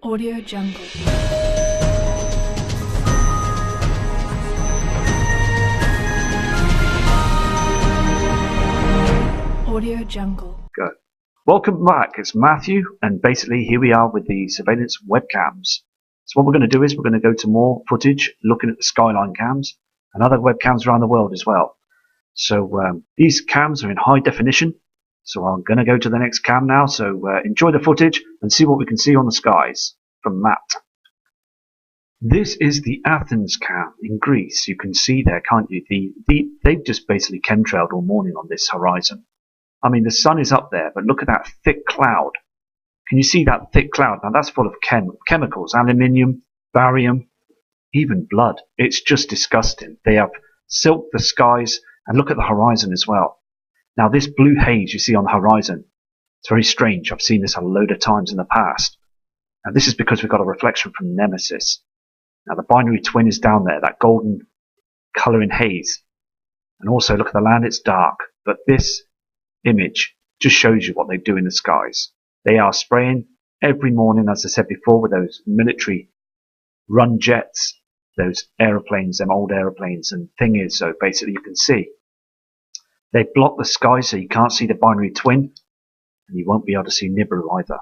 Audio Jungle. Audio Jungle. Good. Welcome back. It's Matthew, and basically here we are with the surveillance webcams. So what we're going to do is we're going to go to more footage, looking at the skyline cams and other webcams around the world as well. So these cams are in high definition. So I'm going to go to the next cam now. So enjoy the footage and see what we can see on the skies from Matt. This is the Athens cam in Greece. You can see there, can't you? They've just basically chemtrailed all morning on this horizon. I mean, the sun is up there, but look at that thick cloud. Can you see that thick cloud? Now that's full of chemicals, aluminium, barium, even blood. It's just disgusting. They have silked the skies, and look at the horizon as well. Now this blue haze you see on the horizon, it's very strange. I've seen this a load of times in the past. And this is because we've got a reflection from Nemesis. Now the binary twin is down there, that golden colour in haze. And also look at the land, it's dark. But this image just shows you what they do in the skies. They are spraying every morning, as I said before, with those military run jets, those aeroplanes, them old aeroplanes. And the thing is, so basically you can see they block the sky so you can't see the binary twin, and you won't be able to see Nibiru either.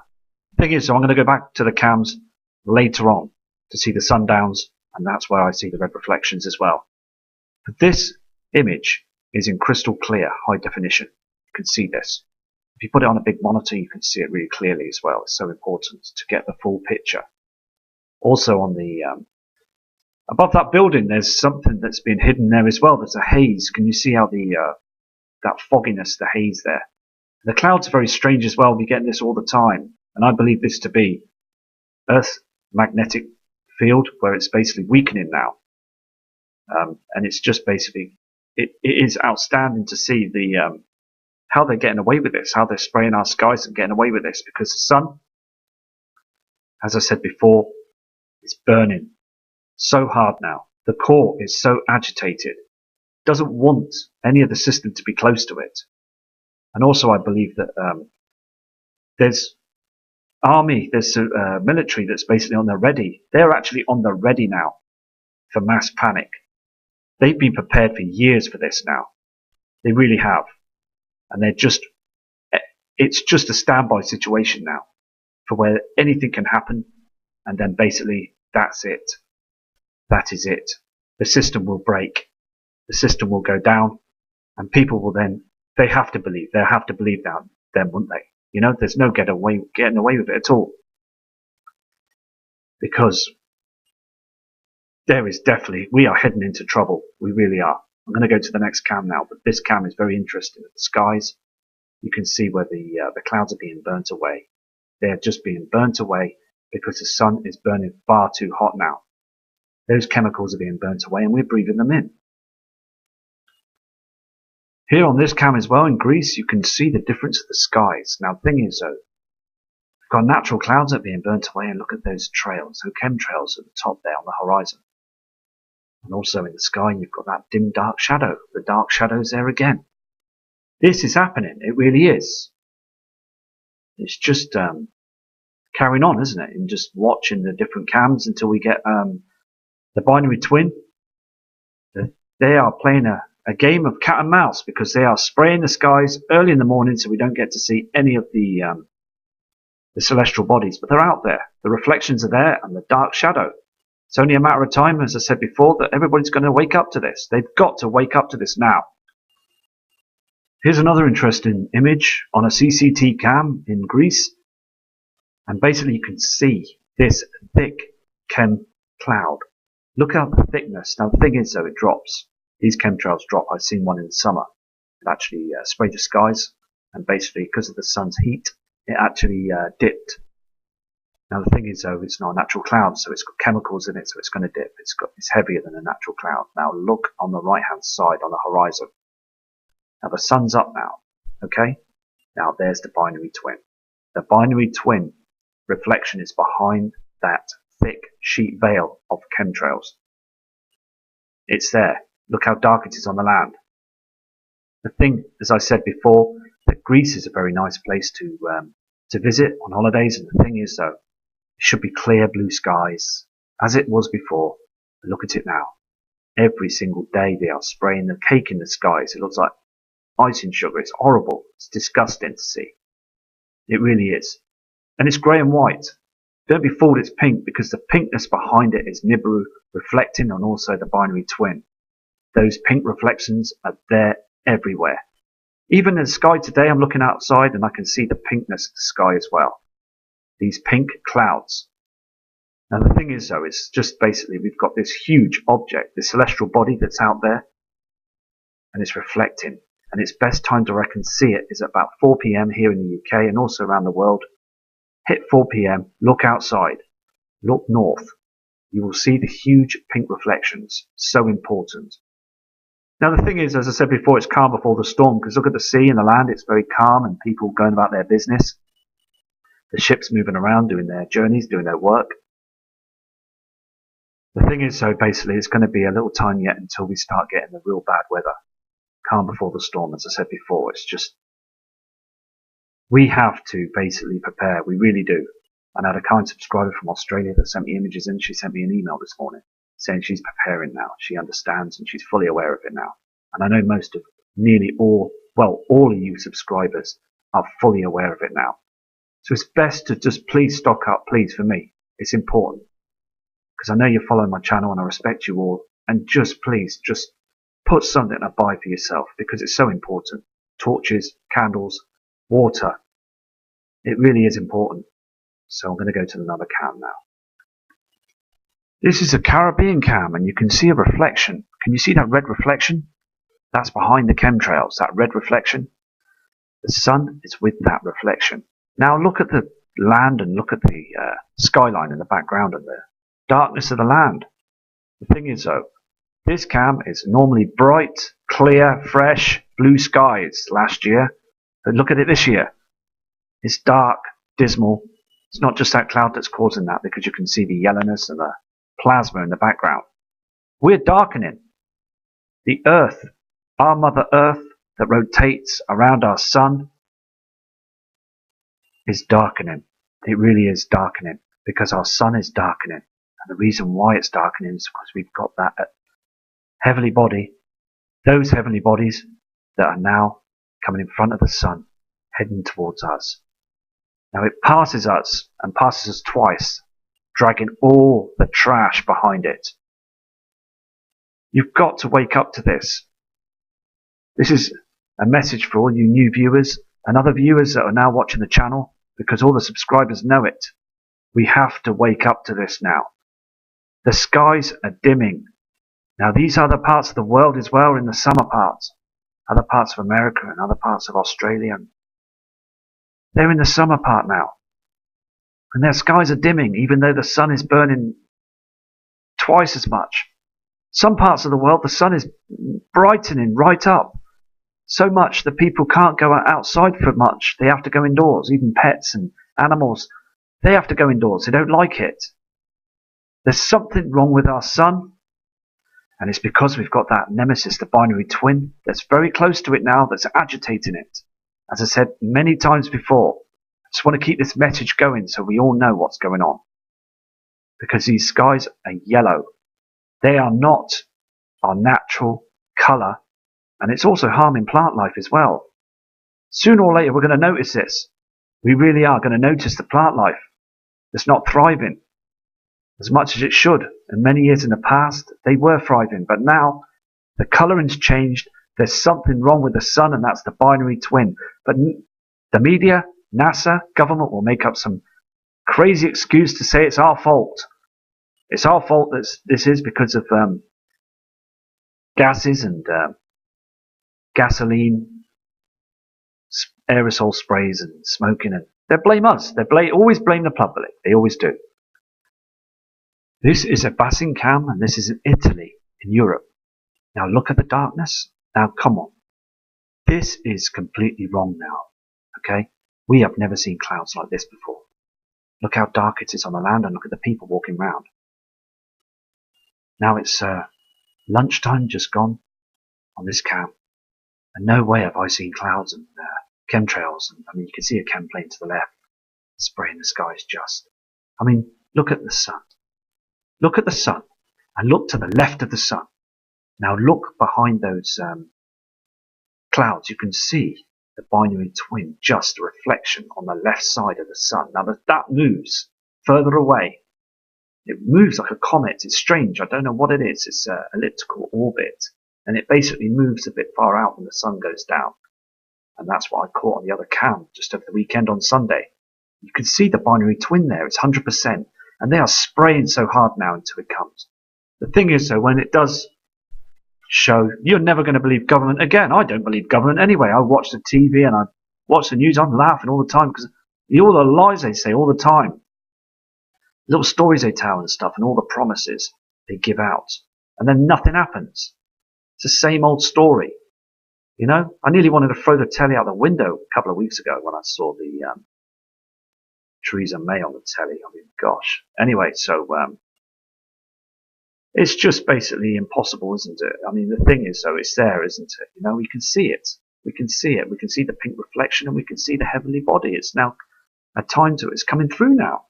The thing is, so I'm going to go back to the cams later on to see the sundowns, and that's where I see the red reflections as well. But this image is in crystal clear, high definition. You can see this. If you put it on a big monitor, you can see it really clearly as well. It's so important to get the full picture. Also on the above that building, there's something that's been hidden there as well. There's a haze. Can you see how that fogginess, the haze there? The clouds are very strange as well. We're getting this all the time, and I believe this to be Earth's magnetic field, where it's basically weakening now, and it's just basically it is outstanding to see the how they're getting away with this, how they're spraying our skies and getting away with this, because the sun, as I said before, is burning so hard now. The core is so agitated, doesn't want any of the system to be close to it. And also I believe that there's army, there's military that's basically on the ready. They're actually on the ready now for mass panic. They've been prepared for years for this now. They really have. And it's just a standby situation now for where anything can happen, and then basically that's it. That is it. The system will break. The system will go down, and people will then, they have to believe now, then, wouldn't they? You know, there's no getting away with it at all. Because there is definitely, we are heading into trouble. We really are. I'm going to go to the next cam now, but this cam is very interesting. The skies, you can see where the clouds are being burnt away. They're just being burnt away because the sun is burning far too hot now. Those chemicals are being burnt away, and we're breathing them in. Here on this cam as well in Greece, you can see the difference of the skies. Now the thing is though, we've got natural clouds that are being burnt away, and look at those trails, those chemtrails at the top there on the horizon. And also in the sky you've got that dim dark shadow. The dark shadow's there again. This is happening, it really is. It's just carrying on, isn't it? And just watching the different cams until we get the binary twin. They are playing a game of cat and mouse, because they are spraying the skies early in the morning so we don't get to see any of the celestial bodies. But they're out there. The reflections are there, and the dark shadow. It's only a matter of time, as I said before, that everybody's going to wake up to this. They've got to wake up to this now. Here's another interesting image on a CCT cam in Greece. And basically you can see this thick chem cloud. Look at the thickness. Now the thing is though, it drops. These chemtrails drop. I've seen one in the summer. It actually sprayed the skies, and basically because of the sun's heat, it actually dipped. Now the thing is though, it's not a natural cloud, so it's got chemicals in it, so it's going to dip. It's heavier than a natural cloud. Now look on the right hand side on the horizon. Now the sun's up now, okay? Now there's the binary twin. The binary twin reflection is behind that thick sheet veil of chemtrails. It's there. Look how dark it is on the land. The thing, as I said before, that Greece is a very nice place to visit on holidays, and the thing is though, It should be clear blue skies, as it was before. But look at it now. Every single day they are spraying the cake in the skies. It looks like icing sugar. It's horrible. It's disgusting to see. It really is. And it's grey and white. Don't be fooled, it's pink, because the pinkness behind it is Nibiru reflecting on also the binary twin. Those pink reflections are there everywhere. Even in the sky today, I'm looking outside and I can see the pinkness of the sky as well. These pink clouds. Now the thing is though, it's just basically we've got this huge object, this celestial body that's out there, and it's reflecting. And its best time to reckon see it is at about 4 p.m. here in the UK and also around the world. Hit 4 p.m, look outside, look north. You will see the huge pink reflections. So important. Now the thing is, as I said before, it's calm before the storm, because look at the sea and the land, it's very calm and people going about their business. The ships moving around, doing their journeys, doing their work. The thing is, so basically it's going to be a little time yet until we start getting the real bad weather. Calm before the storm, as I said before. It's just, we have to basically prepare, we really do. And I had a kind subscriber from Australia that sent me images in. She sent me an email this morning saying she's preparing now. She understands and she's fully aware of it now. And I know most of, nearly all, well, all of you subscribers are fully aware of it now. So it's best to just please stock up, please, for me. It's important. Because I know you follow my channel and I respect you all. And just please, just put something to buy for yourself because it's so important. Torches, candles, water. It really is important. So I'm going to go to another cam now. This is a Caribbean cam and you can see a reflection. Can you see that red reflection? That's behind the chemtrails, that red reflection. The sun is with that reflection. Now look at the land and look at the skyline in the background and the darkness of the land. The thing is though, this cam is normally bright, clear, fresh, blue skies last year. But look at it this year. It's dark, dismal. It's not just that cloud that's causing that because you can see the yellowness and the plasma in the background. We're darkening. The Earth, our Mother Earth that rotates around our sun, is darkening. It really is darkening because our sun is darkening. And the reason why it's darkening is because we've got that heavenly body, those heavenly bodies that are now coming in front of the sun, heading towards us. Now it passes us and passes us twice, dragging all the trash behind it. You've got to wake up to this. This is a message for all you new viewers and other viewers that are now watching the channel because all the subscribers know it. We have to wake up to this now. The skies are dimming. Now these other parts of the world as well, in the summer parts, other parts of America and other parts of Australia, they're in the summer part now. And their skies are dimming, even though the sun is burning twice as much. Some parts of the world, the sun is brightening right up. So much that people can't go outside for much. They have to go indoors. Even pets and animals, they have to go indoors. They don't like it. There's something wrong with our sun. And it's because we've got that nemesis, the binary twin, that's very close to it now, that's agitating it. As I said many times before, I just want to keep this message going so we all know what's going on. Because these skies are yellow. They are not our natural colour. And it's also harming plant life as well. Sooner or later we're going to notice this. We really are going to notice the plant life that's not thriving as much as it should. And many years in the past they were thriving. But now the colouring's changed. There's something wrong with the sun, and that's the binary twin. But the media, NASA, government will make up some crazy excuse to say it's our fault. It's our fault that this is because of gases and gasoline, aerosol sprays and smoking. And they blame us. They always blame the public. They always do. This is a Bassin cam, and this is in Italy, in Europe. Now look at the darkness. Now come on. This is completely wrong now. Okay? We have never seen clouds like this before. Look how dark it is on the land and look at the people walking round. Now it's lunchtime just gone on this cam. And no way have I seen clouds and chemtrails. And, I mean, you can see a chem plane to the left spraying the skies just. I mean, Look at the sun. Look at the sun. And look to the left of the sun. Now look behind those clouds. You can see the binary twin, just a reflection on the left side of the sun. Now that moves further away. It moves like a comet. It's strange. I don't know what it is. It's an elliptical orbit. And it basically moves a bit far out when the sun goes down. And that's what I caught on the other cam just over the weekend on Sunday. You can see the binary twin there. It's 100%. And they are spraying so hard now until it comes. The thing is, though, when it does show, you're never going to believe government again. I don't believe government anyway. I watch the TV and I watch the news. I'm laughing all the time because all the lies they say all the time, little stories they tell and stuff, and all the promises they give out, and then nothing happens. It's the same old story. You know, I nearly wanted to throw the telly out the window a couple of weeks ago when I saw the Theresa May on the telly. I mean, gosh. Anyway, so it's just basically impossible, isn't it? I mean, the thing is, though, it's there, isn't it? You know, we can see it. We can see it. We can see the pink reflection, and we can see the heavenly body. It's now a time to it. It's coming through now.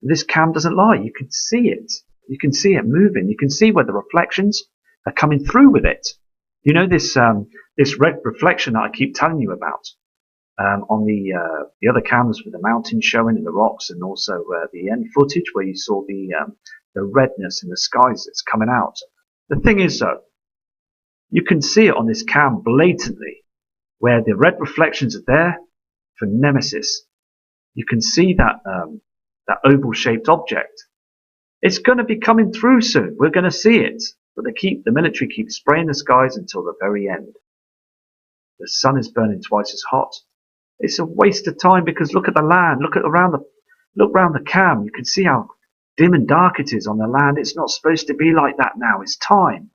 This cam doesn't lie. You can see it. You can see it moving. You can see where the reflections are coming through with it. You know, this red reflection that I keep telling you about on the other cams with the mountains showing and the rocks, and also the end footage where you saw the redness in the skies that's coming out. The thing is, though, you can see it on this cam blatantly, where the red reflections are there for Nemesis. You can see that that oval-shaped object. It's going to be coming through soon. We're going to see it, but the military keeps spraying the skies until the very end. The sun is burning twice as hot. It's a waste of time because look at the land. Look around the cam. You can see how dim and dark it is on the land. It's not supposed to be like that now. It's time.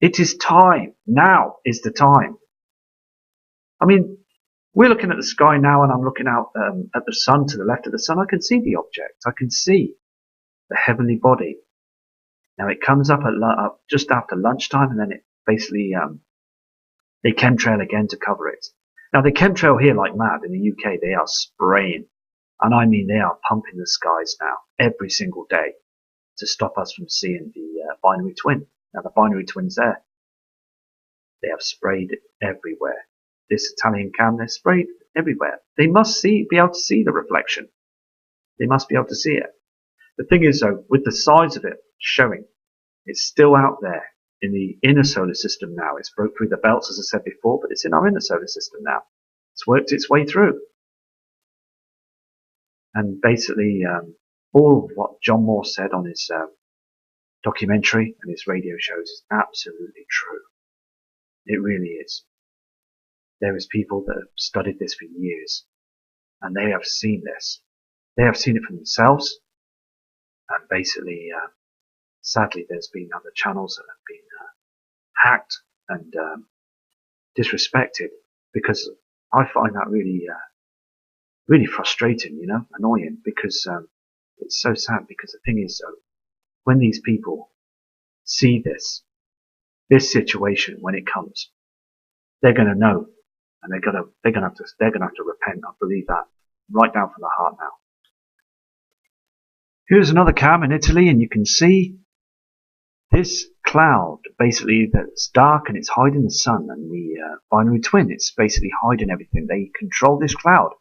It is time. Now is the time. I mean, we're looking at the sky now, and I'm looking out at the sun, to the left of the sun. I can see the object. I can see the heavenly body. Now it comes up at just after lunchtime, and then it basically they chemtrail again to cover it. Now they chemtrail here like mad in the UK. They are spraying, and I mean they are pumping the skies now every single day to stop us from seeing the binary twin. Now the binary twin's there. They have sprayed everywhere. This Italian cam, they're sprayed everywhere. They must be able to see the reflection. They must be able to see it. The thing is, though, with the size of it showing, it's still out there in the inner solar system now. It's broke through the belts, as I said before, but it's in our inner solar system now. It's worked its way through. And basically, all of what John Moore said on his documentary and his radio shows is absolutely true. It really is. There is people that have studied this for years, and they have seen this. They have seen it for themselves, and basically, sadly, there's been other channels that have been hacked and disrespected, because I find that really, really frustrating, you know, annoying, because it's so sad. Because the thing is, though, when these people see this situation when it comes, they're going to know. And they're gonna have to repent. I believe that right down from the heart now. Here's another cam in Italy, and you can see this cloud basically that's dark and it's hiding the sun, and the binary twin, it's basically hiding everything. They control this cloud.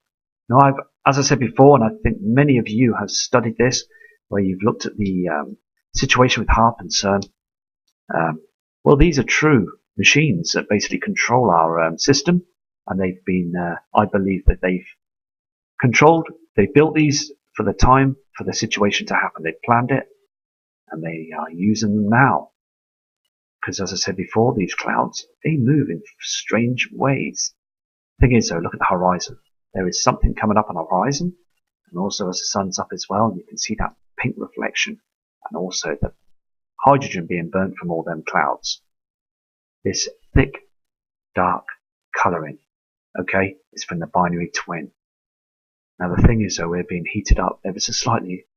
Now, as I said before, and I think many of you have studied this, where you've looked at the situation with HAARP and CERN. Well, these are true machines that basically control our system. And they've been, I believe that they've built these for the time, for the situation to happen. They've planned it, and they are using them now. Because as I said before, these clouds, they move in strange ways. The thing is, though, look at the horizon. There is something coming up on the horizon, and also as the sun's up as well, you can see that pink reflection, and also the hydrogen being burnt from all them clouds. This thick, dark colouring. Okay, it's from the binary twin. Now the thing is, though, we're being heated up ever so slightly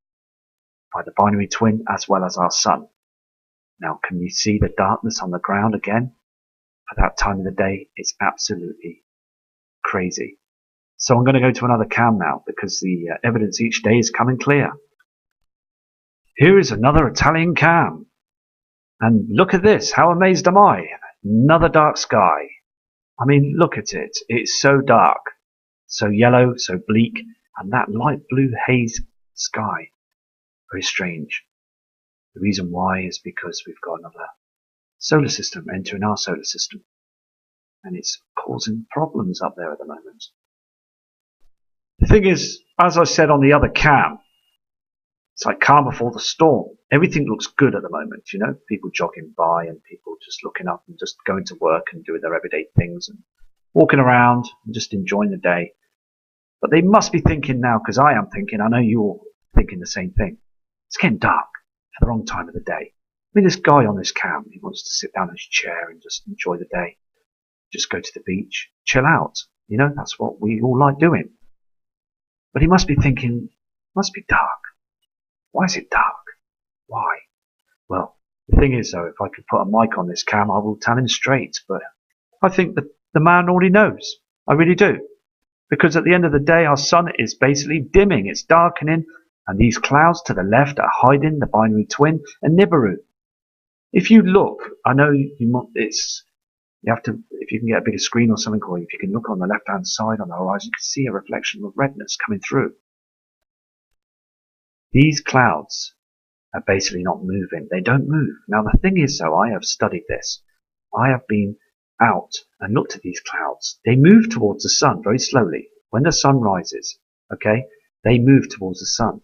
by the binary twin as well as our sun. Now, can you see the darkness on the ground again? For that time of the day, it's absolutely crazy. So I'm going to go to another cam now, because the evidence each day is coming clear. Here is another Italian cam. And look at this. How amazed am I? Another dark sky. I mean, look at it. It's so dark, so yellow, so bleak, and that light blue haze sky. Very strange. The reason why is because we've got another solar system entering our solar system. And it's causing problems up there at the moment. The thing is, as I said on the other cam, it's like calm before the storm. Everything looks good at the moment, you know, people jogging by and people just looking up and just going to work and doing their everyday things and walking around and just enjoying the day. But they must be thinking now, because I am thinking, I know you're thinking the same thing. It's getting dark for the wrong time of the day. I mean, this guy on this cam, he wants to sit down in his chair and just enjoy the day. Just go to the beach, chill out. You know, that's what we all like doing. But he must be thinking, must be dark. Why is it dark? Why? Well, the thing is, though, if I could put a mic on this cam, I will tell him straight. But I think that the man already knows. I really do. Because at the end of the day, our sun is basically dimming. It's darkening. And these clouds to the left are hiding the binary twin and Nibiru. If you look, I know you have to, if you can get a bigger screen or something, or if you can look on the left-hand side on the horizon, you can see a reflection of redness coming through. These clouds are basically not moving. They don't move. Now, the thing is, though, I have studied this. I have been out and looked at these clouds. They move towards the sun very slowly. When the sun rises, okay, they move towards the sun,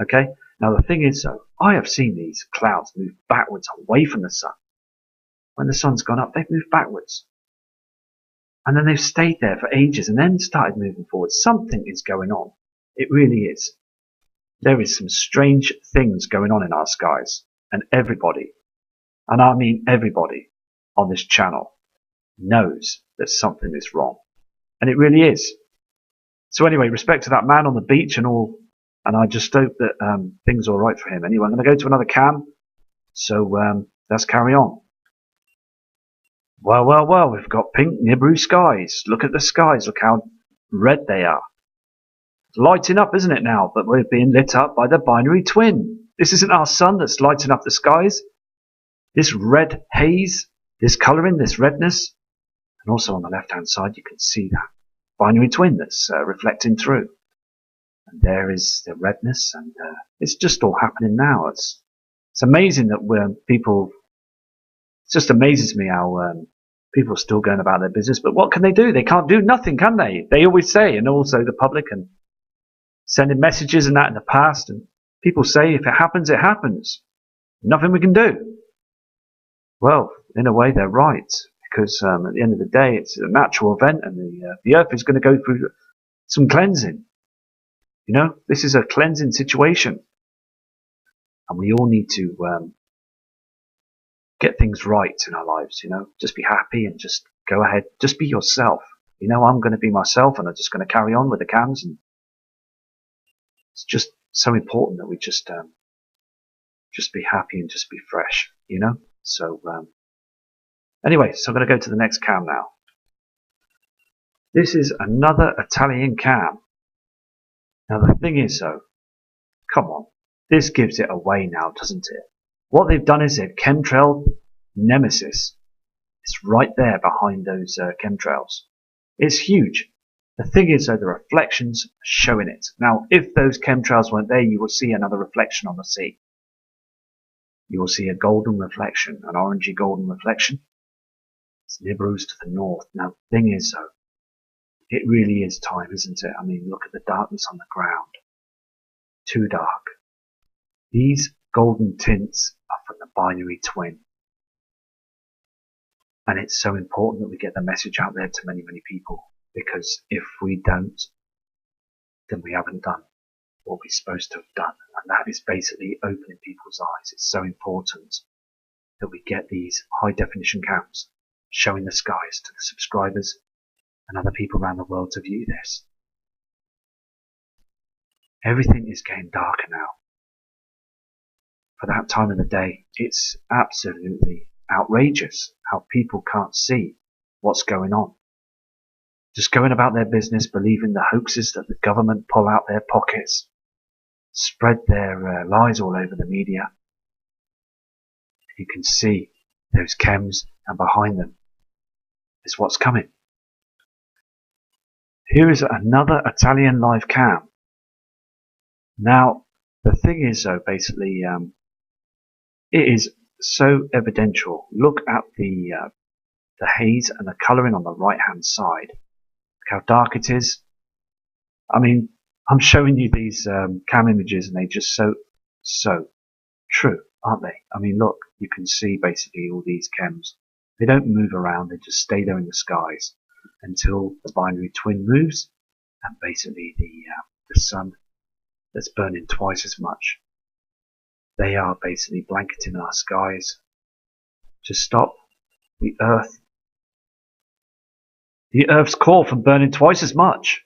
okay? Now, the thing is, though, I have seen these clouds move backwards away from the sun. When the sun's gone up, they've moved backwards. And then they've stayed there for ages and then started moving forward. Something is going on. It really is. There is some strange things going on in our skies. And everybody, and I mean everybody, on this channel knows that something is wrong. And it really is. So anyway, respect to that man on the beach and all. And I just hope that things are all right for him. Anyway, I'm going to go to another cam. So let's carry on. Well, we've got pink Nibiru skies. Look at the skies. Look how red they are. It's lighting up, isn't it now? But we're being lit up by the binary twin. This isn't our sun that's lighting up the skies. This red haze, this colouring, this redness. And also on the left-hand side, you can see that binary twin that's reflecting through. And there is the redness, and it's just all happening now. It's amazing that people. It just amazes me how people are still going about their business. But what can they do? They can't do nothing, can they? They always say, and also the public and sending messages and that in the past. And people say, if it happens, it happens. Nothing we can do. Well, in a way, they're right. Because at the end of the day, it's a natural event, and the Earth is going to go through some cleansing. You know, this is a cleansing situation. And we all need to get things right in our lives, you know. Just be happy and just go ahead. Just be yourself. You know, I'm going to be myself, and I'm just going to carry on with the cams. And it's just so important that we just be happy and just be fresh, you know. So anyway, so I'm going to go to the next cam now. This is another Italian cam. Now the thing is, though, come on, this gives it away now, doesn't it? What they've done is they've chemtrailed Nemesis. It's right there behind those chemtrails. It's huge. The thing is, though, the reflections are showing it. Now, if those chemtrails weren't there, you will see another reflection on the sea. You will see a golden reflection, an orangey golden reflection. It's Nibiru's to the north. Now, the thing is, though, it really is time, isn't it? I mean, look at the darkness on the ground. Too dark. These golden tints are from the binary twin. And it's so important that we get the message out there to many, many people. Because if we don't, then we haven't done what we're supposed to have done. And that is basically opening people's eyes. It's so important that we get these high definition cams showing the skies to the subscribers and other people around the world to view this. Everything is getting darker now. For that time of the day, it's absolutely outrageous how people can't see what's going on. Just going about their business, believing the hoaxes that the government pull out their pockets. spread their lies all over the media. You can see those chems, and behind them is what's coming. Here is another Italian live cam. Now, the thing is though, basically, it is so evidential. Look at the haze and the colouring on the right hand side. Look how dark it is. I mean, I'm showing you these cam images and they're just so true, aren't they? I mean, look, you can see basically all these chems. They don't move around, they just stay there in the skies until the binary twin moves, and basically the sun that's burning twice as much. They are basically blanketing our skies to stop the Earth's core from burning twice as much,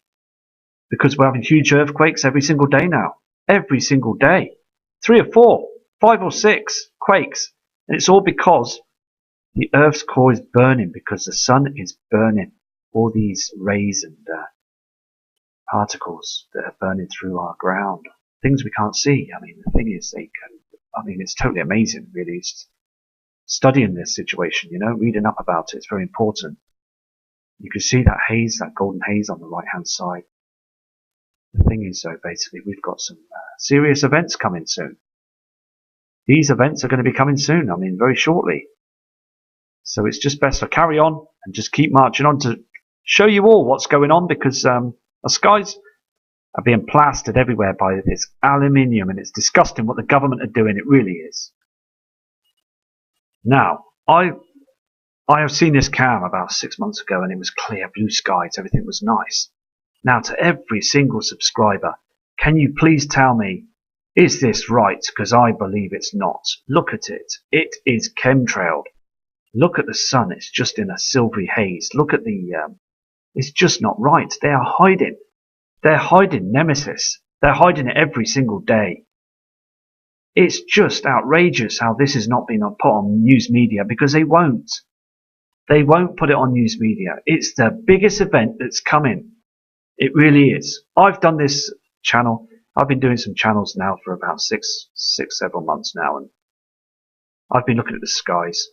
because we're having huge earthquakes every single day now. Every single day. 3 or 4, 5 or 6 quakes. And it's all because the Earth's core is burning, because the sun is burning all these rays and particles that are burning through our ground. Things we can't see. I mean, the thing is, it's totally amazing, really. It's studying this situation, reading up about it. It's very important. You can see that haze, that golden haze on the right hand side. The thing is, though, basically, we've got some serious events coming soon. These events are going to be coming soon, very shortly. So it's just best to carry on and just keep marching on to show you all what's going on, because the skies are being plastered everywhere by this aluminium, and it's disgusting what the government are doing. It really is. Now, I have seen this cam about 6 months ago, and it was clear, blue skies, everything was nice. Now, to every single subscriber, can you please tell me, is this right? Because I believe it's not. Look at it. It is chemtrailed. Look at the sun. It's just in a silvery haze. Look at it's just not right. They are hiding. They're hiding Nemesis. They're hiding it every single day. It's just outrageous how this is not being put on news media, because they won't. They won't put it on news media. It's the biggest event that's coming. It really is. I've done this channel. I've been doing some channels now for about several months now, and I've been looking at the skies.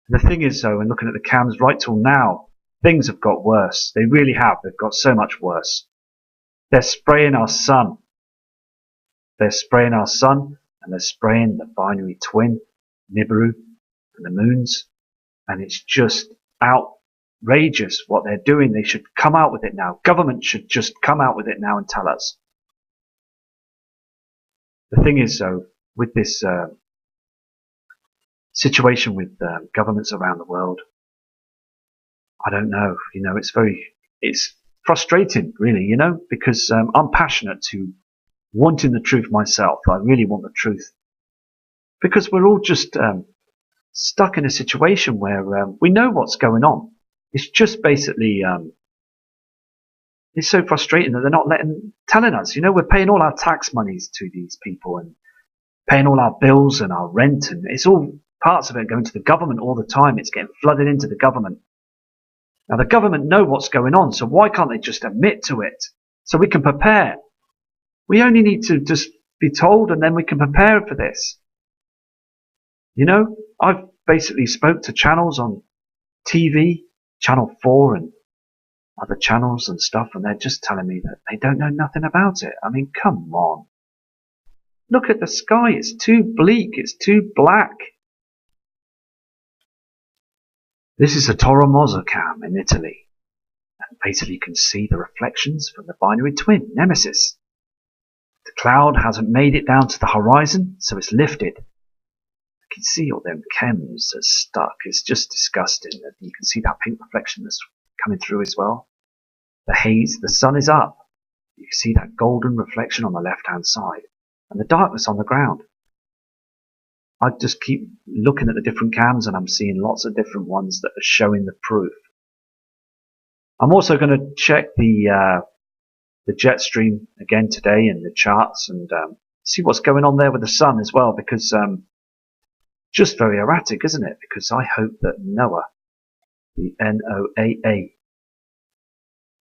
And the thing is, though, and looking at the cams right till now, things have got worse. They really have. They've got so much worse. They're spraying our sun. They're spraying our sun, and they're spraying the binary twin, Nibiru, and the moons. And it's just outrageous what they're doing. They should come out with it now. Government should just come out with it now and tell us. The thing is, though, with this situation with governments around the world, I don't know. It's frustrating, really, because I'm passionate to wanting the truth myself. I really want the truth, because we're all just stuck in a situation where we know what's going on. It's just basically it's so frustrating that they're not telling us. We're paying all our tax monies to these people and paying all our bills and our rent, and it's all parts of it going to the government all the time. It's getting flooded into the government. Now, the government know what's going on, so why can't they just admit to it so we can prepare? We only need to just be told, and then we can prepare for this. I've basically spoke to channels on TV, Channel 4 and other channels and stuff, and they're just telling me that they don't know nothing about it. Come on. Look at the sky. It's too bleak. It's too black. This is a Toro cam in Italy. And basically you can see the reflections from the binary twin, Nemesis. The cloud hasn't made it down to the horizon, so it's lifted. You can see all them chems that's stuck. It's just disgusting. You can see that pink reflection that's coming through as well. The haze, the sun is up. You can see that golden reflection on the left-hand side. And the darkness on the ground. I just keep looking at the different cams, and I'm seeing lots of different ones that are showing the proof. I'm also going to check the jet stream again today in the charts and see what's going on there with the sun as well, because just very erratic, isn't it? Because I hope that NOAA, the NOAA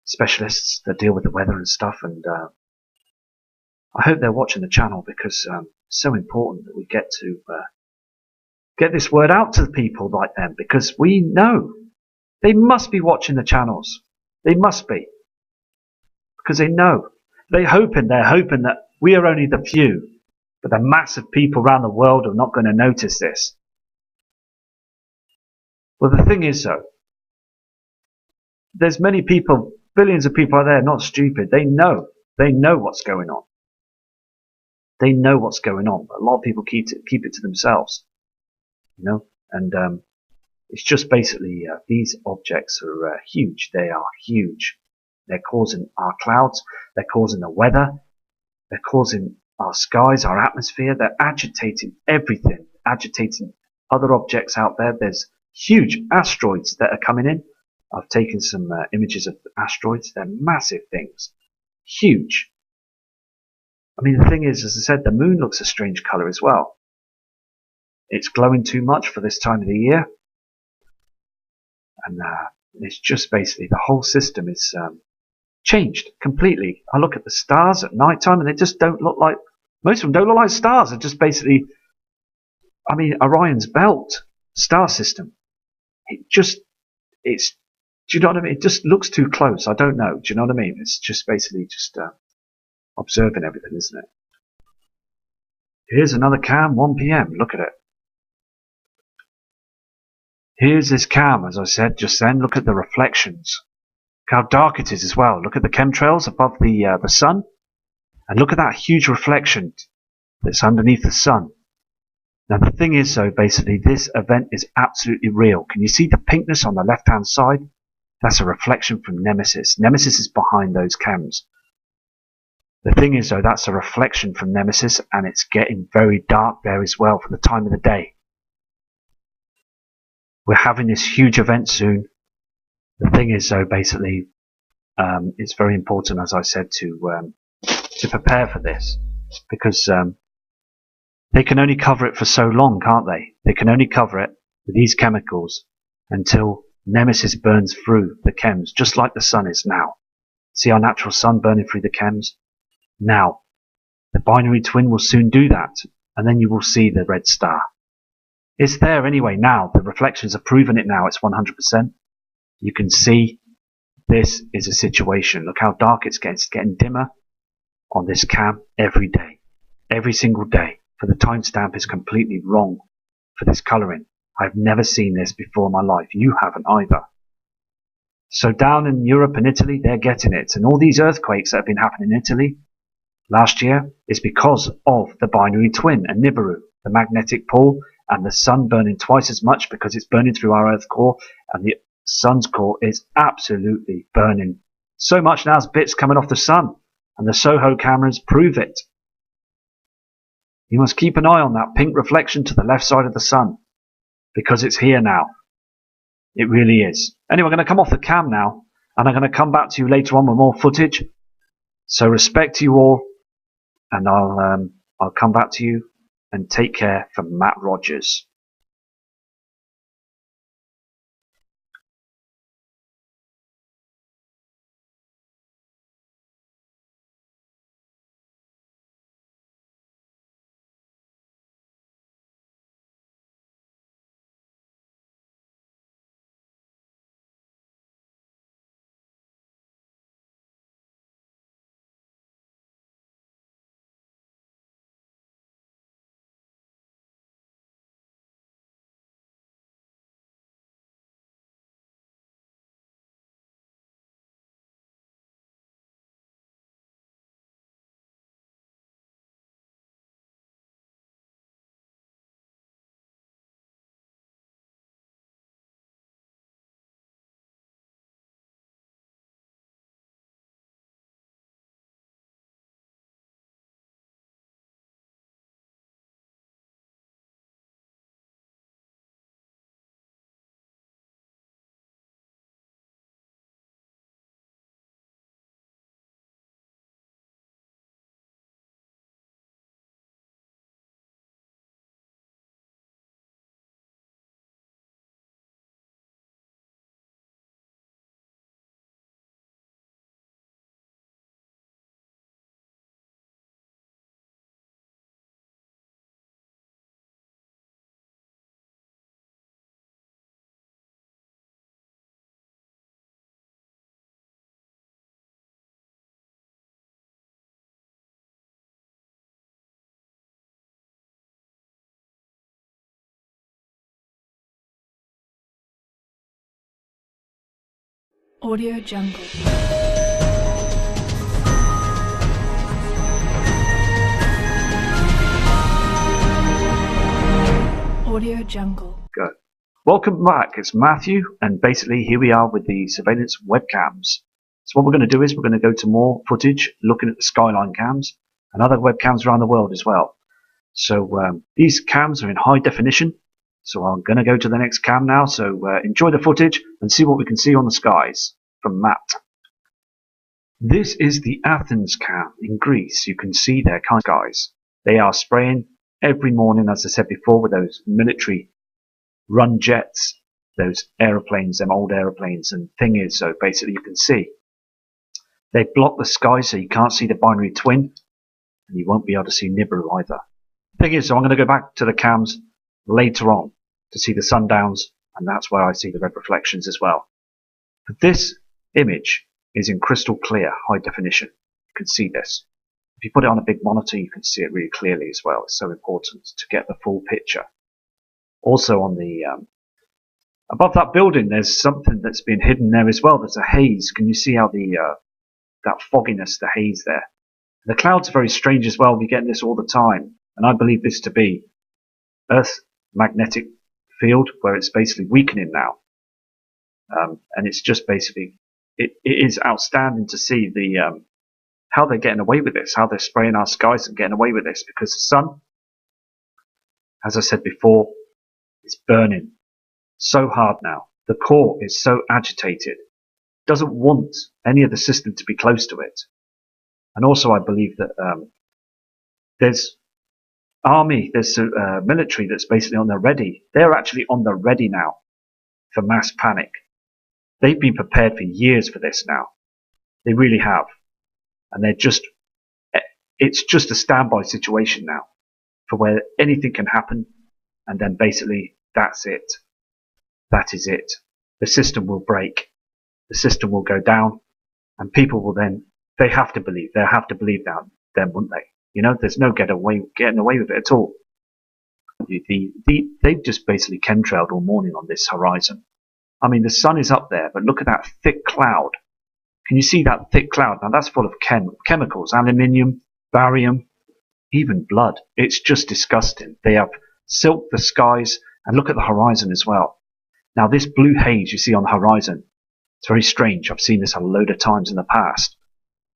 specialists that deal with the weather and stuff, and I hope they're watching the channel because it's so important that we get to get this word out to the people like them, because we know they must be watching the channels. They must be, because they know. They're hoping that we are only the few, but the mass of people around the world are not going to notice this. Well, the thing is though, there's many people, billions of people out there, not stupid. They know what's going on. They know what's going on. But a lot of people keep it to themselves, and it's just basically these objects are huge. They are huge. They're causing our clouds. They're causing the weather. They're causing our skies, our atmosphere. They're agitating everything, agitating other objects out there. There's huge asteroids that are coming in. I've taken some images of asteroids. They're massive things. Huge. I mean, the thing is, as I said, the moon looks a strange colour as well. It's glowing too much for this time of the year. And it's just basically the whole system is changed completely. I look at the stars at night time and they just don't look like, most of them don't look like stars. They're just basically, I mean, Orion's belt star system. Do you know what I mean? It just looks too close. I don't know. Do you know what I mean? It's just basically just observing everything, isn't it? Here's another cam, 1 p.m. Look at it. Here's this cam, as I said just then. Look at the reflections. Look how dark it is as well. Look at the chemtrails above the sun. And look at that huge reflection that's underneath the sun. Now the thing is though, basically this event is absolutely real. Can you see the pinkness on the left hand side? That's a reflection from Nemesis. Nemesis is behind those cams. The thing is though, that's a reflection from Nemesis, and it's getting very dark there as well for the time of the day. We're having this huge event soon. The thing is though, basically, it's very important, as I said, to prepare for this, because they can only cover it for so long, can't they? They can only cover it with these chemicals until Nemesis burns through the chems, just like the sun is now. See our natural sun burning through the chems? Now, the binary twin will soon do that, and then you will see the red star. It's there anyway now. The reflections are proving it now. It's 100%. You can see this is a situation. Look how dark it's getting. It's getting dimmer on this cam every day. Every single day. For the timestamp is completely wrong for this colouring. I've never seen this before in my life. You haven't either. So down in Europe and Italy, they're getting it. And all these earthquakes that have been happening in Italy last year is because of the binary twin and Nibiru, the magnetic pole, and the sun burning twice as much because it's burning through our Earth core, and the sun's core is absolutely burning so much now as bits coming off the sun, and the SOHO cameras prove it. You must keep an eye on that pink reflection to the left side of the sun, because it's here now. It really is. Anyway, I'm going to come off the cam now, and I'm going to come back to you later on with more footage. So respect to you all, and I'll come back to you, and take care from Matt Rogers. Audio Jungle. Audio Jungle. Good. Welcome back. It's Matthew, and basically here we are with the surveillance webcams. So what we're going to do is we're going to go to more footage looking at the skyline cams and other webcams around the world as well. So these cams are in high definition. So I'm going to go to the next cam now. So enjoy the footage and see what we can see on the skies from Matt. This is the Athens cam in Greece. You can see their kind of skies. They are spraying every morning, as I said before, with those military run jets, those aeroplanes, them old aeroplanes. And thing is, so basically you can see they block the sky so you can't see the binary twin, and you won't be able to see Nibiru either. Thing is, so I'm going to go back to the cams later on to see the sundowns, and that's where I see the red reflections as well. But this image is in crystal clear, high definition. You can see this. If you put it on a big monitor, you can see it really clearly as well. It's so important to get the full picture. Also on the above that building, there's something that's been hidden there as well. There's a haze. Can you see how the that fogginess, the haze there? The clouds are very strange as well. We get this all the time, and I believe this to be Earth's magnetic field, where it's basically weakening now, and it's just basically it is outstanding to see the how they're getting away with this, how they're spraying our skies and getting away with this, because the sun, as I said before, is burning so hard now. The core is so agitated, doesn't want any of the system to be close to it. And also I believe that there's army, there's military that's basically on the ready. They're actually on the ready now for mass panic. They've been prepared for years for this now. They really have. And it's just a standby situation now for where anything can happen, and then basically that's it. That is it. The system will break. The system will go down, and people will then, they have to believe now, then, wouldn't they? You know, there's no getting away with it at all. They've just basically chemtrailed all morning on this horizon. I mean, the sun is up there, but look at that thick cloud. Can you see that thick cloud? Now that's full of chemicals, aluminium, barium, even blood. It's just disgusting. They have silked the skies, and look at the horizon as well. Now this blue haze you see on the horizon, it's very strange. I've seen this a load of times in the past.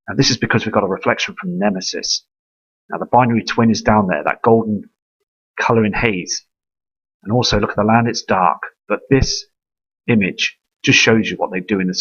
And this is because we've got a reflection from Nemesis. Now the binary twin is down there, that golden colour in haze. And also look at the land, it's dark. But this image just shows you what they do in the